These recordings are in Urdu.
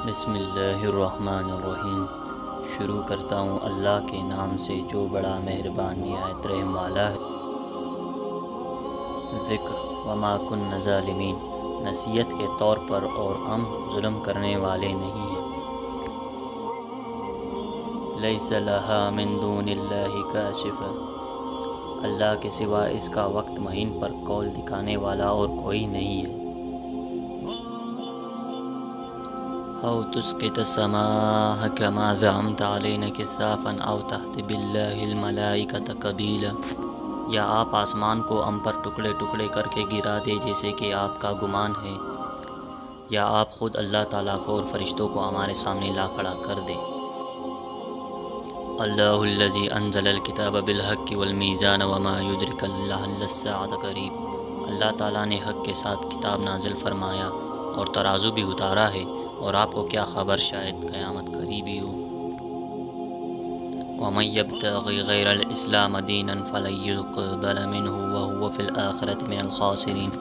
بسم اللہ الرحمن الرحیم۔ شروع کرتا ہوں اللہ کے نام سے جو بڑا مہربان نہایت رحم والا ہے۔ ذکر وما کن ظالمین، نصیحت کے طور پر، اور ہم ظلم کرنے والے نہیں ہیں۔ لیس لہا من دون اللہ کاشفہ، اللہ کے سوا اس کا وقت معین پر قول دکھانے والا اور کوئی نہیں ہے۔ او تسقط السماء كما زعمت علينا كسافا او تهدي بالله الملائكة قبيلا، یا آپ آسمان کو ہم پر ٹکڑے ٹکڑے کر کے گرا دے جیسے کہ آپ کا گمان ہے، یا آپ خود اللہ تعالیٰ کو اور فرشتوں کو ہمارے سامنے لا کھڑا کر دے۔ اللہ الذی انزل الکتاب بالحق والمیزان وما یدرک لعل الساعة قریب، اللہ تعالیٰ نے حق کے ساتھ کتاب نازل فرمایا اور ترازو بھی اتارا ہے، اور آپ کو کیا خبر شاید قیامت قریبی ہو۔ وَمَن يَبْتَغِ غَيْرَ الْإِسْلَامَ دِينًا فَلَن يُقْبَلَ مِنْهُ وَهُوَ فِي الْآخِرَةِ مِنَ الْخَاسِرِينَ،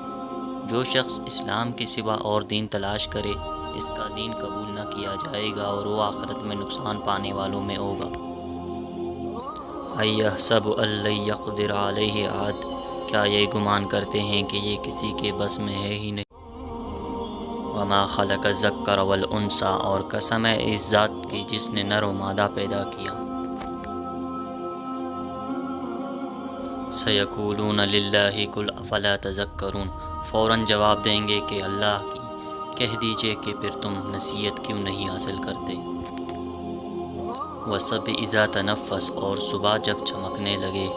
جو شخص اسلام کے سوا اور دین تلاش کرے اس کا دین قبول نہ کیا جائے گا اور وہ آخرت میں نقصان پانے والوں میں ہوگا۔ أَيَحْسَبُ أَن لَّن يَقْدِرَ عَلَيْهِ أَحَدٌ، کیا یہ گمان کرتے ہیں کہ یہ کسی کے بس میں ہے ہی نہیں۔ وما خلق الذکر والانثی، اور قسم ہے اس ذات کی جس نے نر و مادہ پیدا کیا۔ سیقولون للہ قل افلا تذکرون، فوراً جواب دیں گے کہ اللہ کی، کہہ دیجئے کہ پھر تم نصیحت کیوں نہیں حاصل کرتے۔ والصبح اذا تنفس، اور صبح جب چمکنے لگے۔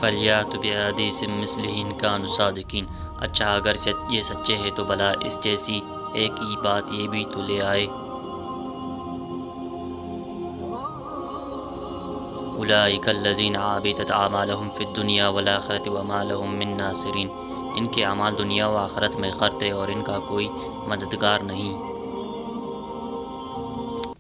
فَلْيَأْتُوا بِحَدِيثٍ مِّثْلِهِ إِن كَانُوا صَادِقِينَ، اچھا اگر یہ سچے ہیں تو بھلا اس جیسی ایک ہی بات یہ بھی تو لے آئے۔ أُولَٰئِكَ الَّذِينَ حَبِطَتْ أَعْمَالُهُمْ فِي الدُّنْيَا وَالْآخِرَةِ وَمَا لَهُم مِّن نَّاصِرِينَ، ان کے اعمال دنیا و آخرت میں غرق ہے اور ان کا کوئی مددگار نہیں۔